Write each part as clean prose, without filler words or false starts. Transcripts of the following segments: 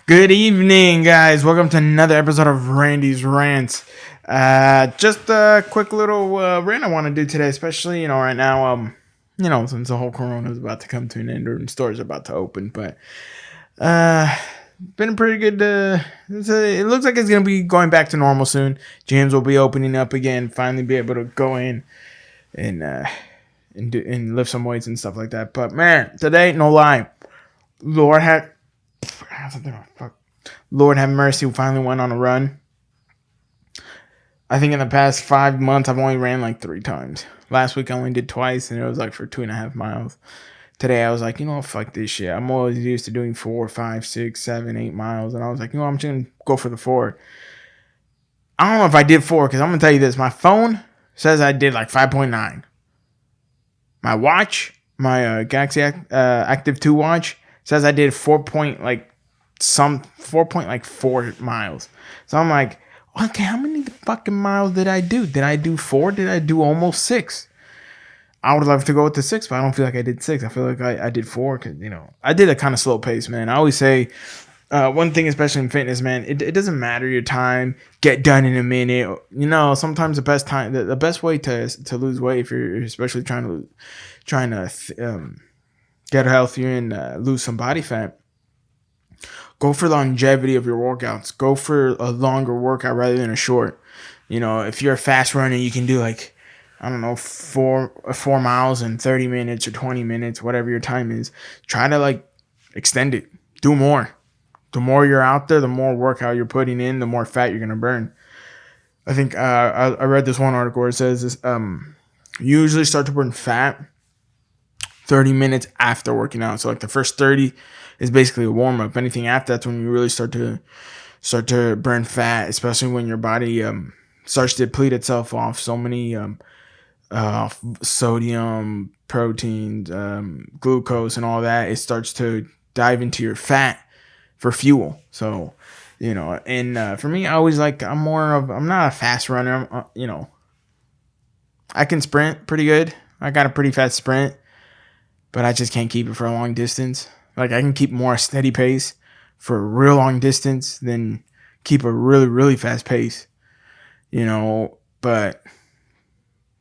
Good evening, guys. Welcome to another episode of Randy's Rants. Just a quick little rant I want to do today, especially right now. Since the whole Corona is about to come to an end and stores are about to open, but uh, been a pretty good. It looks like it's gonna be going back to normal soon. Gyms will be opening up again. Finally, be able to go in and and lift some weights and stuff like that. But man, today, no lie, Lord had. Lord have mercy, we finally went on a run. I think in the past 5 months, I've only ran like 3 times. Last week, I only did twice, and it was like for 2.5 miles. Today, I was like, fuck this shit. I'm always used to doing 4, 5, 6, 7, 8 miles. And I was like, I'm just going to go for the 4. I don't know if I did 4, because I'm going to tell you this. My phone says I did like 5.9. My watch, my Galaxy Active 2 watch, says I did 4.4 miles. So I'm like, okay, how many fucking miles did I do? Did I do 4? Did I do almost 6? I would love to go with the 6, but I don't feel like I did 6. I feel like I did 4 because, I did a kind of slow pace, man. I always say one thing, especially in fitness, man, it doesn't matter your time. Get done in a minute. Sometimes the best time, the best way to lose weight, if you're especially trying to get healthier and lose some body fat, go for longevity of your workouts. Go for a longer workout rather than a short. If you're a fast runner, you can do like, I don't know, 4 miles in 30 minutes or 20 minutes, whatever your time is. Try to like extend it. Do more. The more you're out there, the more workout you're putting in, the more fat you're gonna burn. I think I read this one article where it says this, you usually start to burn fat 30 minutes after working out. So like the first 30 is basically a warm up. Anything after that's when you really start to burn fat, especially when your body starts to deplete itself off so many sodium, proteins, glucose, and all that. It starts to dive into your fat for fuel. So and for me, I always I'm not a fast runner. I can sprint pretty good. I got a pretty fast sprint, but I just can't keep it for a long distance. Like I can keep more steady pace for a real long distance than keep a really, really fast pace, but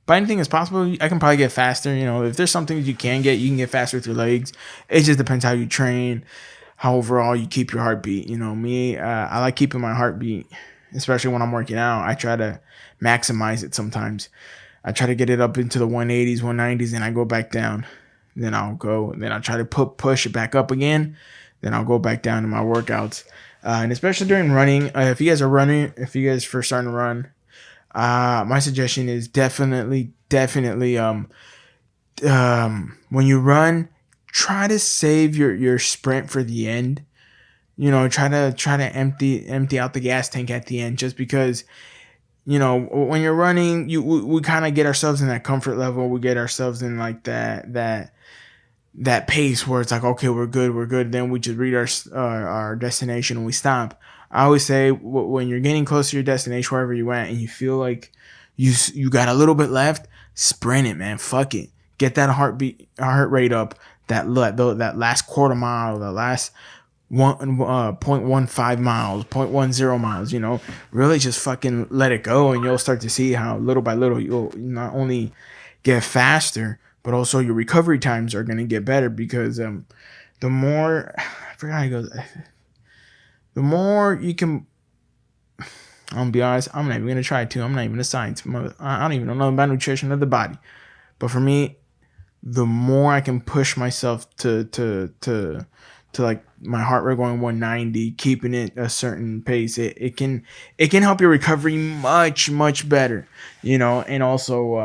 anything is possible. I can probably get faster. If there's something that you can get faster with your legs. It just depends how you train, how overall you keep your heartbeat. Me, I like keeping my heartbeat, especially when I'm working out. I try to maximize it sometimes. I try to get it up into the 180s, 190s, and I go back down. Then I'll try to push it back up again. Then I'll go back down to my workouts. And especially during running, if you guys first starting to run, my suggestion is definitely, when you run, try to save your sprint for the end. Try to empty out the gas tank at the end, just because when you're running, we kind of get ourselves in that comfort level. We get ourselves in like that pace where it's like, okay, we're good. Then we just reach our destination and we stop. I always say when you're getting close to your destination, wherever you went, and you feel like you got a little bit left, sprint it, man. Fuck it. Get that heart rate up. That last quarter mile, the last 0.15 miles, 0.10 miles. Really just fucking let it go, and you'll start to see how little by little you'll not only get faster, but also your recovery times are going to get better, because the more I forgot how it goes, the more you can. I'm gonna be honest, I'm not even gonna try to. I'm not even a science. I don't even know about nutrition of the body. But for me, the more I can push myself to like my heart rate going 190, keeping it a certain pace, it can help your recovery much better. And also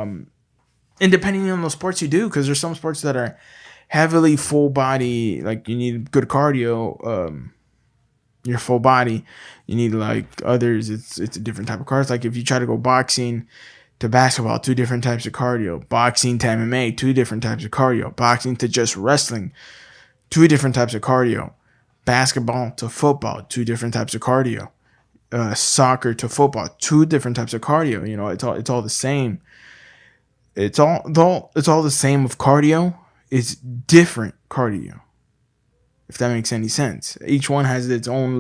and depending on the sports you do, because there's some sports that are heavily full body, like you need good cardio. Your full body. You need like others. It's a different type of cardio. Like if you try to go boxing to basketball, 2 different types of cardio. Boxing to MMA, 2 different types of cardio. Boxing to just wrestling, 2 different types of cardio. Basketball to football, 2 different types of cardio. Soccer to football, 2 different types of cardio. It's all the same. It's all the same of cardio. It's different cardio. if that makes any sense. Each one has its own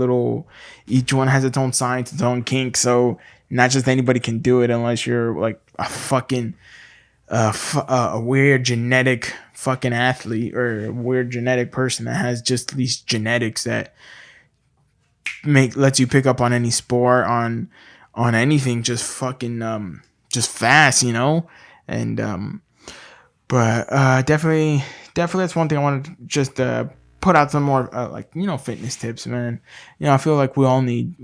science, its own kink. So not just anybody can do it unless you're like a fucking a weird genetic fucking athlete or a weird genetic person that has just these genetics that lets you pick up on any sport, on anything, just fucking just fast, and but definitely that's one thing I want to just put out some more fitness tips, man. I feel like we all need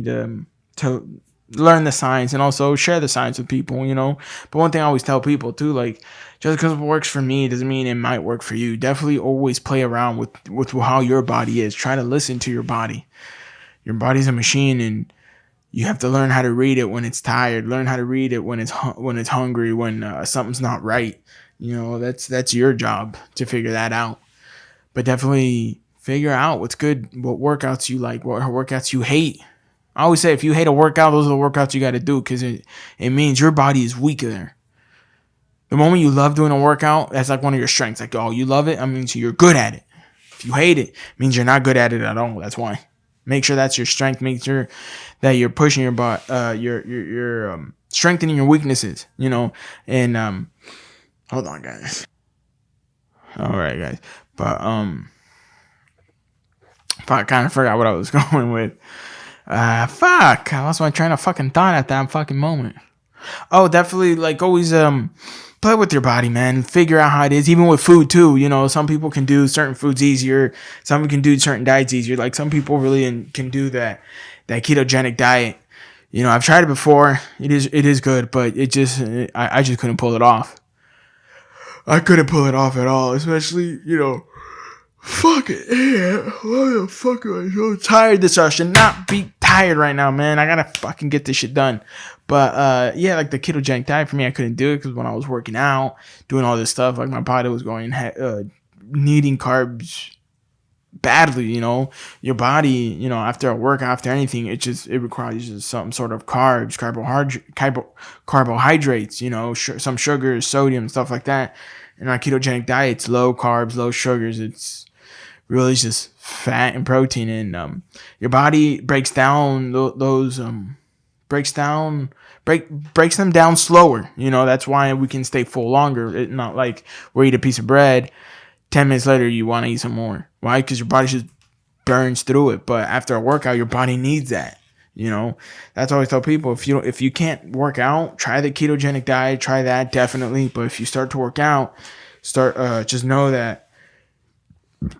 to learn the science and also share the science with people, but one thing I always tell people too, like, just because it works for me doesn't mean it might work for you. Definitely always play around with how your body is. Try to listen to your body. Your body's a machine, and you have to learn how to read it when it's tired. Learn how to read it when it's hungry, when something's not right. That's your job to figure that out. But definitely figure out what's good, what workouts you like, what workouts you hate. I always say if you hate a workout, those are the workouts you got to do, because it means your body is weaker there. The moment you love doing a workout, that's like one of your strengths. Like, oh, you love it, I mean, so you're good at it. If you hate it, it means you're not good at it at all. That's why. Make sure that's your strength. Make sure that you're pushing your body, you're strengthening your weaknesses, and hold on, guys. All right, guys. But I kind of forgot what I was going with. Fuck. I lost my train of fucking thought at that fucking moment. Oh, definitely, like, always play with your body, man. Figure out how it is, even with food too. Some people can do certain foods easier. Some can do certain diets easier. Like, some people really can do that ketogenic diet. I've tried it before. It is good, but I just couldn't pull it off. I couldn't pull it off at all, especially, fuck it. Yeah, why the fuck am I so tired this hour? I should not be tired right now, man. I gotta fucking get this shit done. But yeah, like the ketogenic diet for me, I couldn't do it because when I was working out, doing all this stuff, like my body was going needing carbs badly. Your body, after a workout, after anything, it requires just some sort of carbs, carbohydrates, some sugars, sodium, stuff like that. And our ketogenic diet, it's low carbs, low sugars. It's really just fat and protein, and your body breaks down breaks them down slower. That's why we can stay full longer. It's not like we eat a piece of bread, 10 minutes later you want to eat some more. Why? Because your body just burns through it. But after a workout, your body needs that. That's why I always tell people, if you can't work out, try the ketogenic diet. Try that, definitely. But if you start to work out, just know that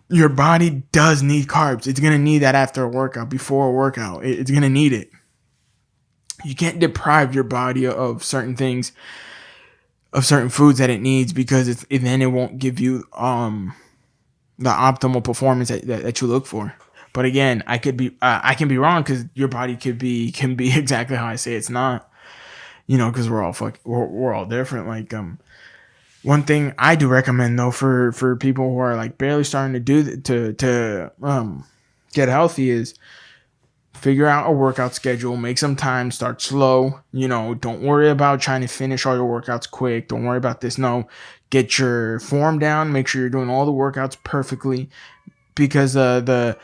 your body does need carbs. It's gonna need that after a workout, before a workout. It's gonna need it. You can't deprive your body of certain things, of certain foods that it needs, because then it won't give you the optimal performance that you look for. But again, I can be wrong, because your body can be exactly how I say it's not. Because we're all different. Like one thing I do recommend though for people who are like barely starting to do to get healthy is figure out a workout schedule, make some time, start slow. Don't worry about trying to finish all your workouts quick. Don't worry about this. No, get your form down. Make sure you're doing all the workouts perfectly, because the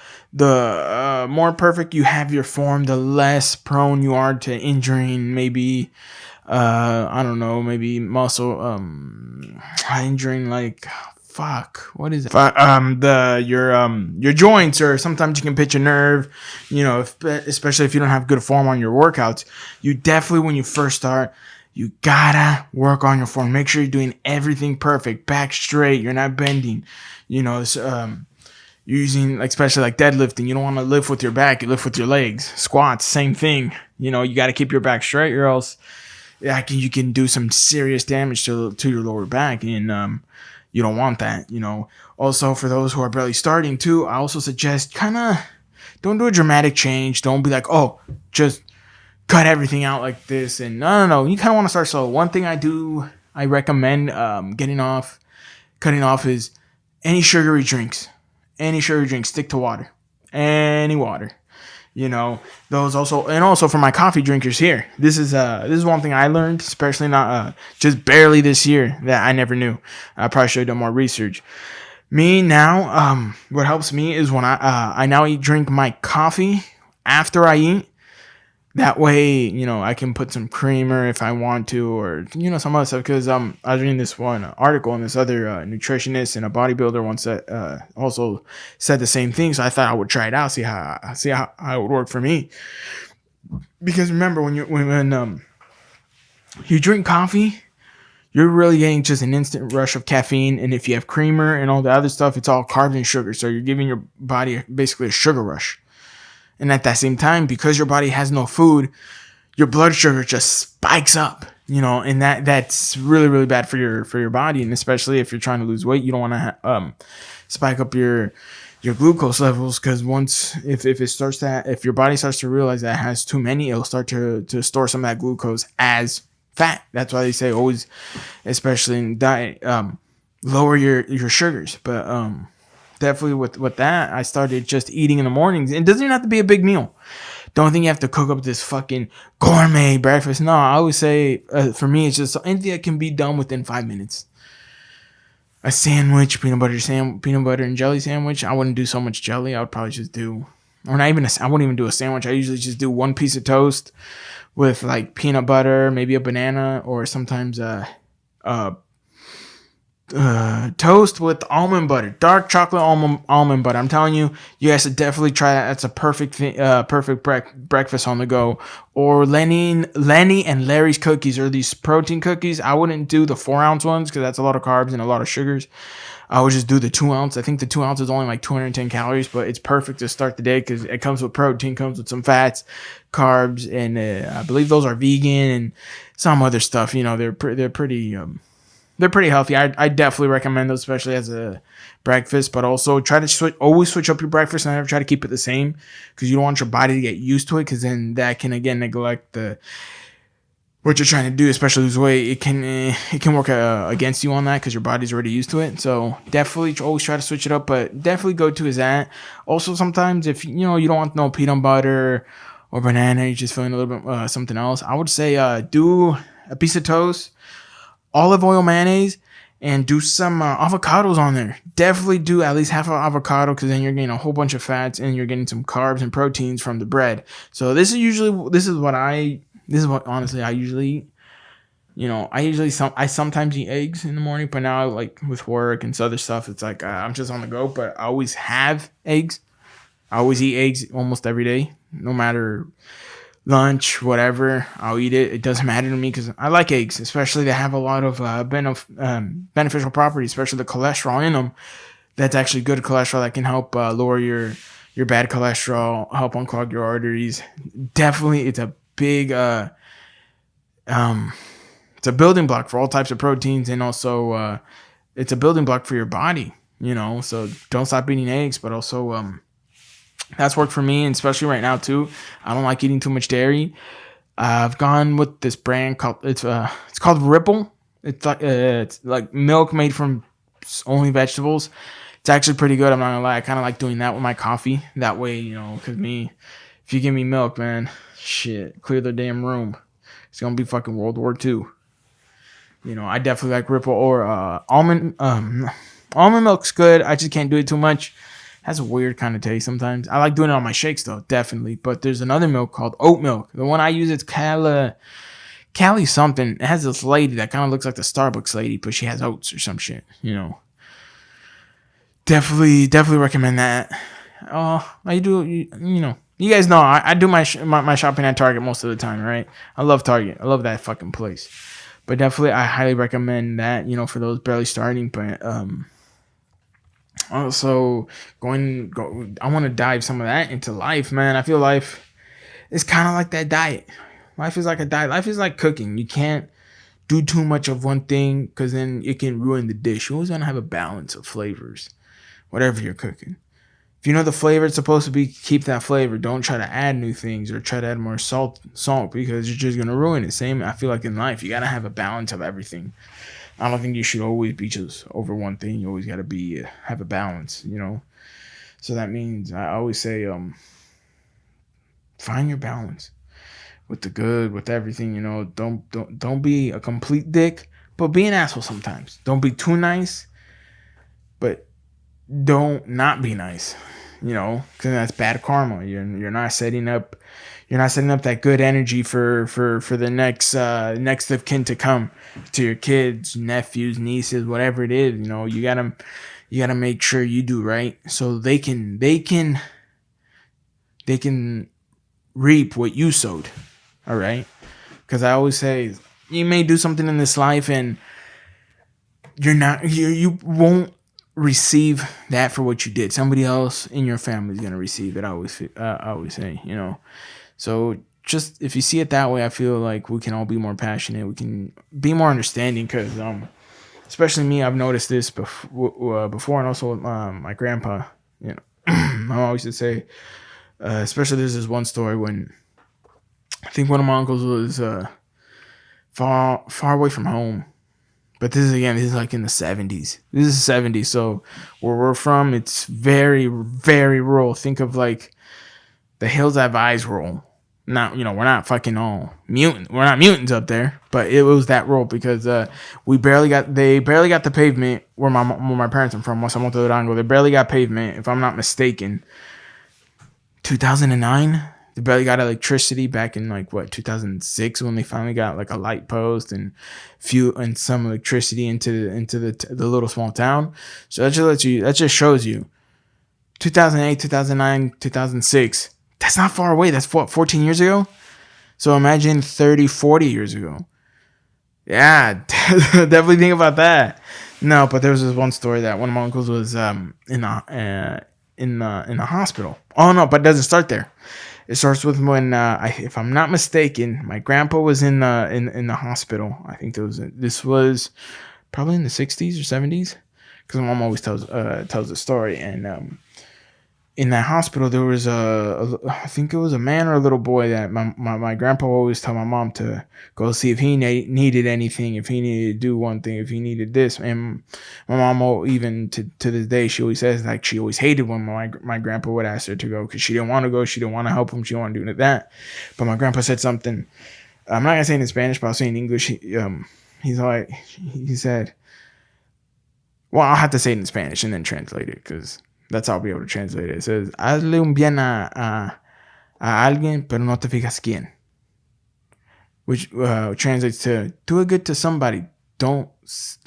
more perfect you have your form, the less prone you are to injuring, maybe I don't know, maybe muscle injuring, like what is it? Your joints, or sometimes you can pitch a nerve, especially if you don't have good form on your workouts. You definitely, when you first start, you gotta work on your form. Make sure you're doing everything perfect, back straight, you're not bending, using, like, especially like deadlifting, you don't want to lift with your back, you lift with your legs. Squats, same thing. You got to keep your back straight, or else you can do some serious damage to your lower back, and you don't want that. Also, for those who are barely starting too, I also suggest kind of don't do a dramatic change. Don't be like, oh, just cut everything out like this. And no. You kind of want to start slow. One thing I recommend cutting off is any sugary drinks. Stick to water. Any water. Those also, and also for my coffee drinkers here, this is one thing I learned, especially not just barely this year, that I never knew. I probably should have done more research. Me now, what helps me is when I now drink my coffee after I eat. That way, I can put some creamer if I want to, or some other stuff. Because I was reading this one article, and this other nutritionist and a bodybuilder once that also said the same thing. So I thought I would try it out, see how it would work for me. Because remember, when you drink coffee, you're really getting just an instant rush of caffeine, and if you have creamer and all the other stuff, it's all carbs and sugar. So you're giving your body basically a sugar rush. And at that same time, because your body has no food, your blood sugar just spikes up, and that's really, really bad for your body. And especially if you're trying to lose weight, you don't want to spike up your glucose levels, because if your body starts to realize that it has too many, it'll start to store some of that glucose as fat. That's why they say always, especially in diet, lower your sugars. But definitely with that, I started just eating in the mornings. It doesn't even have to be a big meal. Don't think you have to cook up this fucking gourmet breakfast. No, I always say, for me, it's just anything that can be done within 5 minutes. A sandwich, peanut butter and jelly sandwich. I wouldn't do so much jelly. I would probably just do, or not even I wouldn't even do a sandwich. I usually just do one piece of toast with like peanut butter, maybe a banana, or sometimes toast with almond butter, dark chocolate almond butter. I'm telling you, you guys should definitely try that. That's a perfect breakfast on the go. Or Lenny and Larry's cookies, or these protein cookies. I wouldn't do the 4-ounce ones because that's a lot of carbs and a lot of sugars. I would just do the 2-ounce. I think the 2-ounce is only like 210 calories, but it's perfect to start the day because it comes with protein, comes with some fats, carbs, and I believe those are vegan and some other stuff. They're pretty. They're pretty healthy. I definitely recommend those, especially as a breakfast. But also try to always switch up your breakfast and never try to keep it the same, because you don't want your body to get used to it, because then that can again neglect what you're trying to do, especially lose weight. It can work against you on that because your body's already used to it. So definitely always try to switch it up, but definitely go to is that. Also, sometimes if you don't want no peanut butter or banana, you're just feeling a little bit something else, I would say do a piece of toast, olive oil, mayonnaise, and do some avocados on there. Definitely do at least half an avocado, because then you're getting a whole bunch of fats and you're getting some carbs and proteins from the bread. So this is what honestly I usually eat. I sometimes eat eggs in the morning, but now like with work and other stuff, it's like I'm just on the go. But I always have eggs. I always eat eggs almost every day, no matter lunch, whatever. I'll eat it. It doesn't matter to me because I like eggs, especially they have a lot of beneficial properties, especially the cholesterol in them. That's actually good cholesterol that can help lower your bad cholesterol, help unclog your arteries. Definitely, it's a big it's a building block for all types of proteins, and also it's a building block for your body. So don't stop eating eggs, but also that's worked for me, and especially right now too. I don't like eating too much dairy. I've gone with this brand called it's called Ripple. It's like milk made from only vegetables. It's actually pretty good. I'm not gonna lie. I kind of like doing that with my coffee. That way, because if you give me milk, man, shit, clear the damn room. It's gonna be fucking World War II. I definitely like Ripple or almond. Almond milk's good. I just can't do it too much. Has a weird kind of taste sometimes. I like doing it on my shakes though, definitely. But there's another milk called oat milk. The one I use is Cali something. It has this lady that kind of looks like the Starbucks lady, but she has oats or some shit. Definitely recommend that. I do. You guys know I do my shopping at Target most of the time, right? I love Target. I love that fucking place. But definitely, I highly recommend that. For those barely starting, but also, I want to dive some of that into life, man. I feel life is kind of like that diet. Life is like a diet. Life is like cooking. You can't do too much of one thing because then it can ruin the dish. You always want to have a balance of flavors, whatever you're cooking. If you know the flavor it's supposed to be, keep that flavor. Don't try to add new things or try to add more salt because you're just going to ruin it. Same, I feel like in life, you got to have a balance of everything. I don't think you should always be just over one thing. You always got to have a balance, So that means I always say, find your balance with the good, with everything. Don't be a complete dick, but be an asshole sometimes. Don't be too nice, but don't not be nice, because that's bad karma. You're not setting up. You're not setting up that good energy for the next of kin to come, to your kids, nephews, nieces, whatever it is. You gotta make sure you do right, so they can reap what you sowed. All right, because I always say, you may do something in this life and you won't receive that for what you did. Somebody else in your family is gonna receive it. I always say, So just if you see it that way, I feel like we can all be more passionate. We can be more understanding, because especially me, I've noticed this before, and also with my grandpa. I always used to say, especially there's this one story when I think one of my uncles was far away from home. But this is like in the 70s. This is 70s. So where we're from, it's very, very rural. Think of like the hills have eyes rural. Not, we're not fucking all mutant. We're not mutants up there, but it was that rural because they barely got the pavement where my parents are from, Monte Durango. They barely got pavement, if I'm not mistaken. 2009. They barely got electricity back in 2006, when they finally got like a light post and some electricity into the little small town. So that just shows you 2008, 2009, 2006. That's not far away. That's 14 years ago. So imagine 30, 40 years ago. Yeah, definitely think about that. No, but there was this one story that one of my uncles was in the hospital. Oh no, but it doesn't start there. It starts with when, if I'm not mistaken, my grandpa was in the hospital. I think this was probably in the 60s or 70s, because my mom always tells the story. And in that hospital, there was I think it was a man or a little boy that my grandpa always told my mom to go see if he needed anything, if he needed to do one thing, if he needed this. And my mom, even to this day, she always says like she always hated when my grandpa would ask her to go, because she didn't want to go, she didn't want to help him, she didn't want to do that. But my grandpa said something. I'm not gonna say it in Spanish, but I'll say it in English. He said, well, I'll have to say it in Spanish and then translate it, because that's how I'll be able to translate it. It says, hazle un bien a alguien, pero no te fijas quién. Which translates to, do a good to somebody. Don't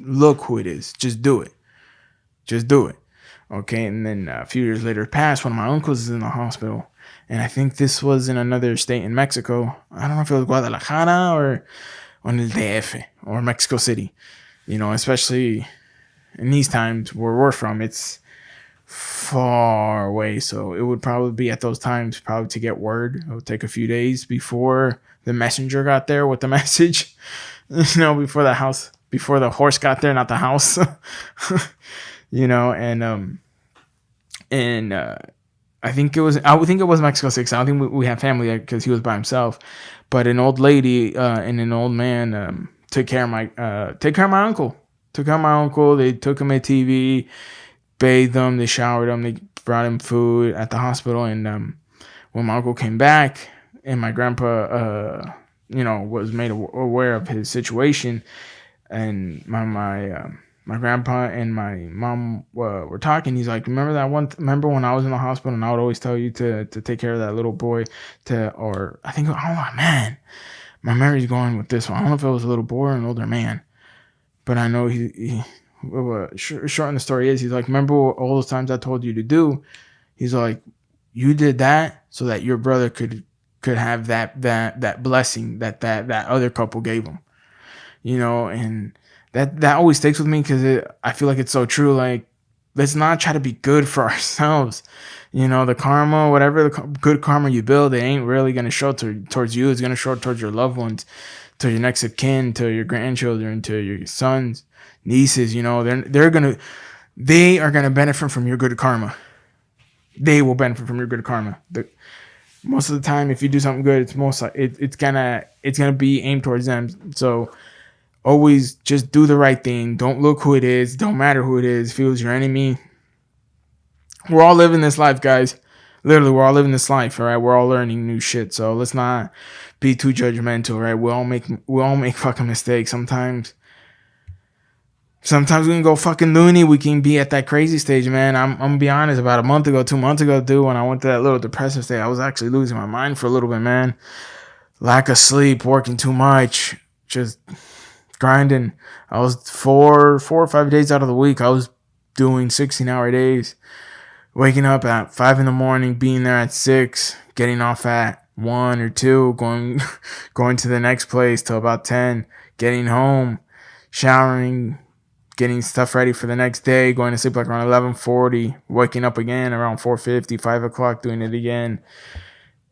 look who it is. Just do it. Just do it. Okay, and then a few years later passed, one of my uncles is in the hospital. And I think this was in another state in Mexico. I don't know if it was Guadalajara or on el DF or Mexico City. Especially in these times where we're from, it's far away, so it would probably be at those times probably to get word. It would take a few days before the messenger got there with the message. Before the horse got there, not the house. And I think it was Mexico City. I don't think we have family there because he was by himself. But an old lady and an old man took care of my uncle. Took care of my uncle. They took him a TV. Bathed him, they showered him, they brought him food at the hospital. And when my uncle came back and my grandpa was made aware of his situation, and my grandpa and my mom were talking, he's like, remember when I was in the hospital and I would always tell you to take care of that little boy, man, my memory's going with this one. I don't know if it was a little boy or an older man, but I know he short in the story is, he's like, remember all those times I told you to do? He's like, you did that so that your brother could have that blessing that other couple gave him, and that always sticks with me, because I feel like it's so true. Like, let's not try to be good for ourselves. The karma, whatever the good karma you build, it ain't really gonna show towards you. It's gonna show towards your loved ones, to your next of kin, to your grandchildren, to your sons, nieces. They are gonna benefit from your good karma. They will benefit from your good karma. Most of the time, if you do something good, it's gonna be aimed towards them. So always just do the right thing. Don't look who it is. Don't matter who it is. If it was your enemy, we're all living this life, guys. Literally, we're all living this life, all right? We're all learning new shit. So let's not be too judgmental, right? We all make fucking mistakes. Sometimes Sometimes we can go fucking loony. We can be at that crazy stage, man. I'm gonna be honest. About a month ago, 2 months ago, dude, when I went to that little depressive state, I was actually losing my mind for a little bit, man. Lack of sleep, working too much, just grinding. I was 4 or 5 days out of the week, I was doing 16-hour days. Waking up at 5 in the morning, being there at 6, getting off at 1 or 2, going to the next place till about 10, getting home, showering, getting stuff ready for the next day, going to sleep like around 11:40, waking up again around 4:50, 5 o'clock, doing it again.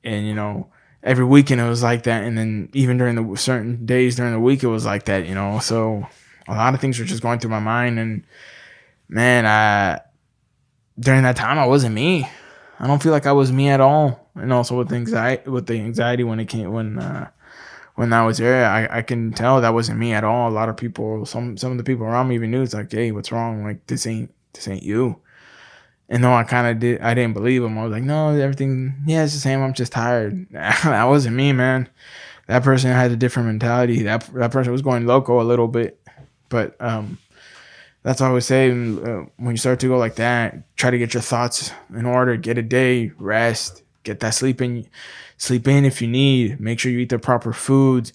And, every weekend it was like that. And then even during the certain days during the week, it was like that, So a lot of things were just going through my mind. And, man, during that time, I wasn't me. I don't feel like I was me at all. And also with the anxiety when I was there, I can tell that wasn't me at all. A lot of people, some of the people around me even knew. It's like, hey, what's wrong? Like, this ain't you. And though I didn't believe him. I was like, no, everything, yeah, it's the same. I'm just tired. That wasn't me, man. That person had a different mentality. That person was going loco a little bit. But that's what I would say. When you start to go like that, try to get your thoughts in order. Get a day, rest, get that sleep in if you need. Make sure you eat the proper foods.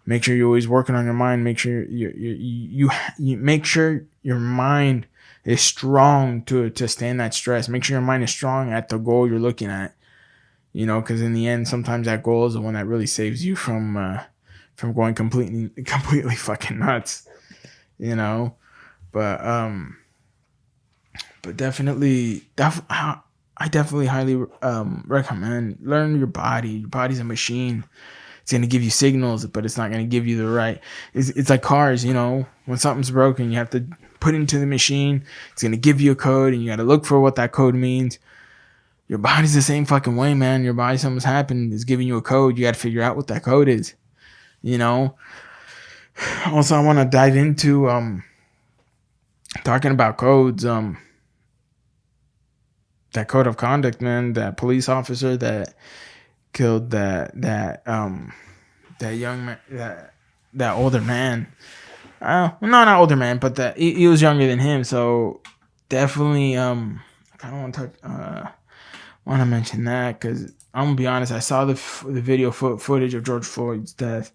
Make sure you're always working on your mind. Make sure you make sure your mind is strong to stand that stress. Make sure your mind is strong at the goal you're looking at. Because in the end, sometimes that goal is the one that really saves you from going completely fucking nuts. But definitely, I definitely highly recommend learn your body. Your body's a machine. It's gonna give you signals, but it's not gonna give you the right. It's like cars, when something's broken, you have to put it into the machine. It's gonna give you a code, and you gotta look for what that code means. Your body's the same fucking way, man. Your body, something's happened, is giving you a code. You gotta figure out what that code is. Also, I want to dive into talking about codes. That code of conduct, man. That police officer that killed that young man, that older man. No, not older man, but that he was younger than him. So definitely, I kind of want to mention that because I'm gonna be honest. I saw the video footage of George Floyd's death.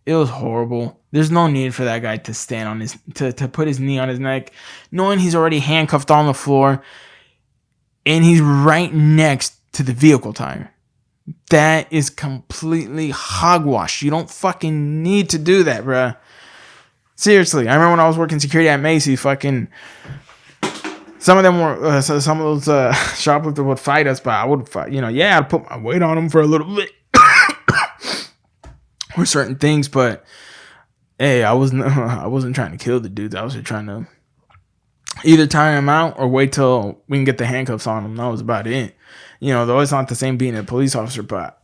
It was horrible. There's no need for that guy to stand on to put his knee on his neck, knowing he's already handcuffed on the floor, and he's right next to the vehicle tire. That is completely hogwash. You don't fucking need to do that, bruh. Seriously, I remember when I was working security at Macy's, fucking some of them were some of those shoplifters would fight us, but I would fight. I'd put my weight on them for a little bit. Or certain things, but hey, I wasn't trying to kill the dudes. I was just trying to either tire him out or wait till we can get the handcuffs on him. That was about it. Though it's not the same being a police officer, but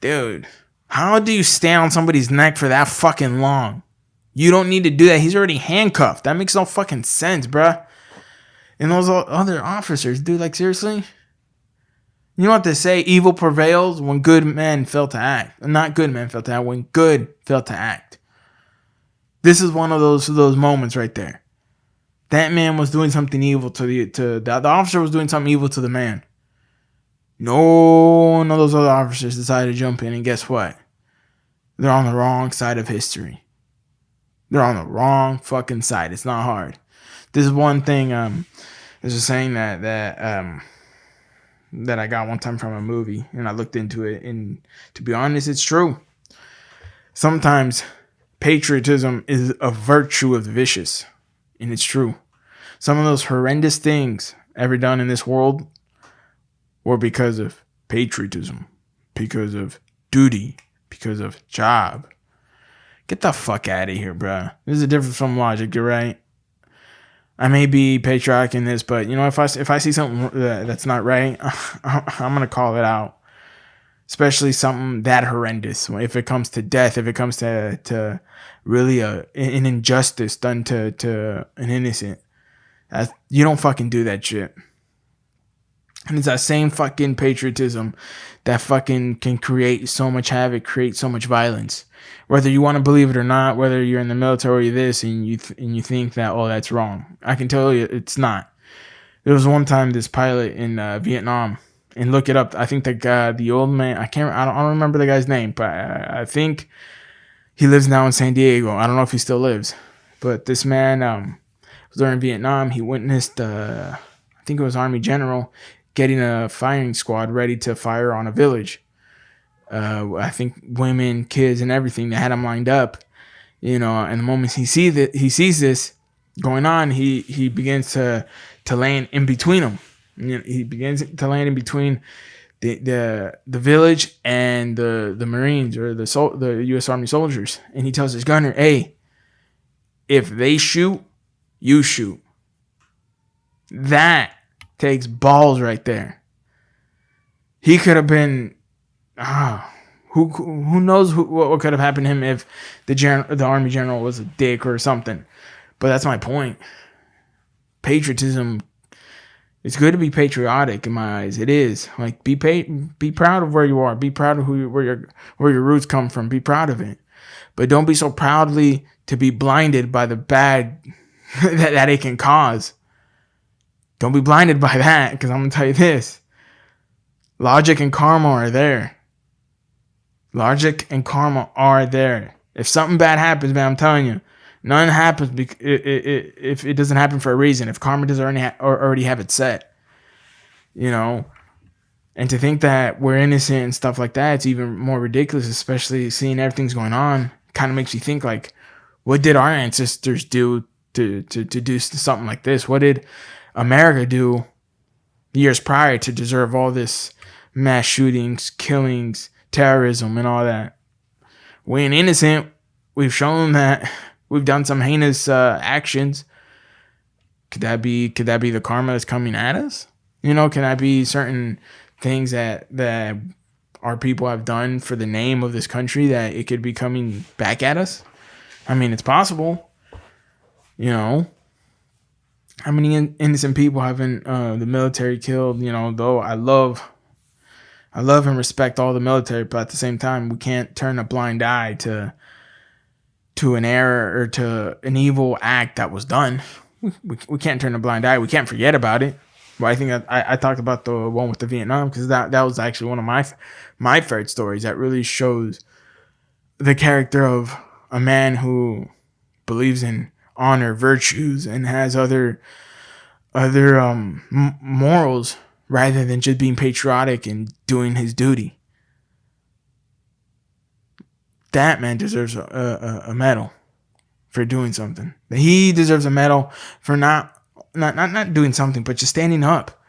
dude, how do you stand on somebody's neck for that fucking long? You don't need to do that. He's already handcuffed. That makes no fucking sense, bruh. And those other officers, dude, like seriously? You know what they say? Evil prevails when good men fail to act. Not good men fail to act, when good fail to act. This is one of those moments right there. That man was doing something evil the officer was doing something evil to the man. None of those other officers decided to jump in, and guess what? They're on the wrong side of history. They're on the wrong fucking side. It's not hard. This is one thing. There's a saying that I got one time from a movie, and I looked into it, and to be honest, it's true. Sometimes patriotism is a virtue of the vicious, and it's true. Some of those horrendous things ever done in this world were because of patriotism, because of duty, because of job. Get the fuck out of here, bro. There's a difference from logic, you're right. I may be patriotic in this, but if I see something that's not right, I'm gonna call it out. Especially something that horrendous. If it comes to death, if it comes to really an injustice done to an innocent, you don't fucking do that shit. And it's that same fucking patriotism that fucking can create so much havoc, create so much violence. Whether you want to believe it or not, whether you're in the military or this and you think that, oh, that's wrong. I can tell you it's not. There was one time this pilot in Vietnam, and look it up. I think the guy, the old man, I don't remember the guy's name, but I think he lives now in San Diego. I don't know if he still lives, but this man was during Vietnam. He witnessed, I think it was Army general, getting a firing squad ready to fire on a village. I think women, kids, and everything. They had him lined up, and the moment he sees this going on, he begins to land in between them. He begins to land in between the village and the Marines or the U.S. Army soldiers, and he tells his gunner, "Hey, if they shoot, you shoot." That takes balls right there. He could have been, who knows what could have happened to him if the army general was a dick or something. But that's my point. Patriotism. It's good to be patriotic in my eyes. It is. Like, be proud of where you are. Be proud of where your roots come from. Be proud of it. But don't be so proudly to be blinded by the bad that it can cause. Don't be blinded by that, because I'm going to tell you this. Logic and karma are there. Logic and karma are there. If something bad happens, man, I'm telling you, none happens if it doesn't happen for a reason. If karma doesn't already have it set. And to think that we're innocent and stuff like that, it's even more ridiculous, especially seeing everything's going on. Kind of makes you think, like, what did our ancestors do to do something like this? What did America do years prior to deserve all this mass shootings, killings, terrorism, and all that? We ain't innocent. We've shown that we've done some heinous actions. Could that be the karma that's coming at us? Can that be certain things that our people have done for the name of this country that it could be coming back at us? I mean, it's possible. How many innocent people haven't the military killed? Though I love and respect all the military, but at the same time, we can't turn a blind eye to an error or to an evil act that was done. We can't turn a blind eye. We can't forget about it. But I think I talked about the one with the Vietnam, because that was actually one of my favorite stories that really shows the character of a man who believes in honor, virtues, and has other morals rather than just being patriotic and doing his duty. That man deserves a medal for doing something. He deserves a medal for not doing something, but just standing up.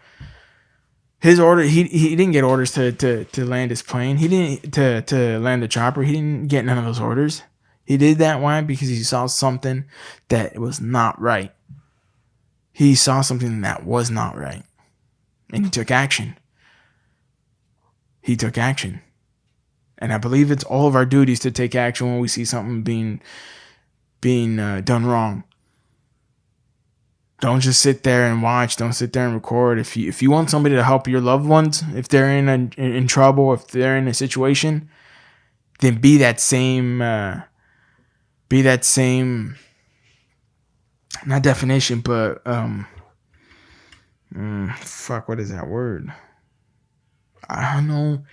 His order, he didn't get orders to land his plane. He didn't to land the chopper. He didn't get none of those orders. He did that. Why? Because he saw something that was not right. He saw something that was not right. And he took action. And I believe it's all of our duties to take action when we see something being done wrong. Don't just sit there and watch. Don't sit there and record. If you want somebody to help your loved ones, if they're in trouble, if they're in a situation, then be that same not definition, but what is that word? I don't know.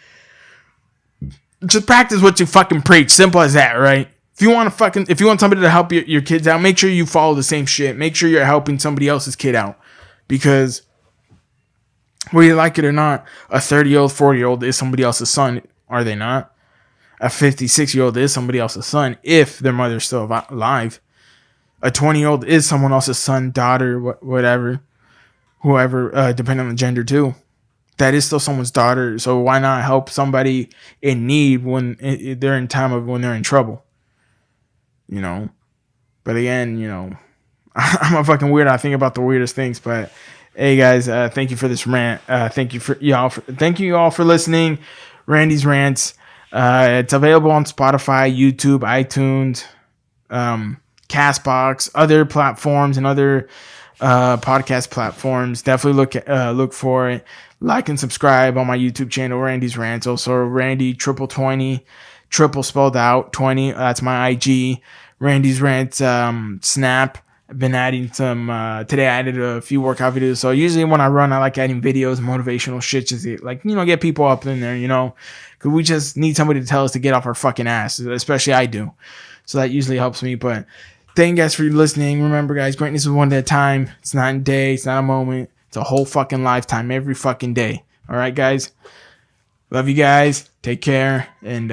Just practice what you fucking preach. Simple as that, right? If you want somebody to help your kids out, make sure you follow the same shit. Make sure you're helping somebody else's kid out, because whether you like it or not, a 30-year-old, 40-year-old is somebody else's son, are they not? A 56-year-old is somebody else's son if their mother's still alive. A 20-year-old is someone else's son, daughter, whatever, whoever, depending on the gender too. That is still someone's daughter. So why not help somebody in need when they're in when they're in trouble? But again, I'm a fucking weirdo. I think about the weirdest things. But hey, guys, thank you for this rant. Thank you all for listening. Randy's Rants. It's available on Spotify, YouTube, iTunes, Castbox, other platforms, and other podcast platforms. Definitely look for it. like and subscribe on my YouTube channel, Randy's Rants. Also, Randy triple 20, triple spelled out 20. That's my IG. Randy's Rants Snap. I've been adding some. Today I added a few workout videos. So usually when I run, I like adding videos, motivational shit, just to, like, get people up in there. Because we just need somebody to tell us to get off our fucking ass. Especially I do. So that usually helps me. But thank you guys for listening. Remember, guys, greatness is one day at a time. It's not a day. It's not a moment. It's a whole fucking lifetime. Every fucking day. All right, guys. Love you guys. Take care. And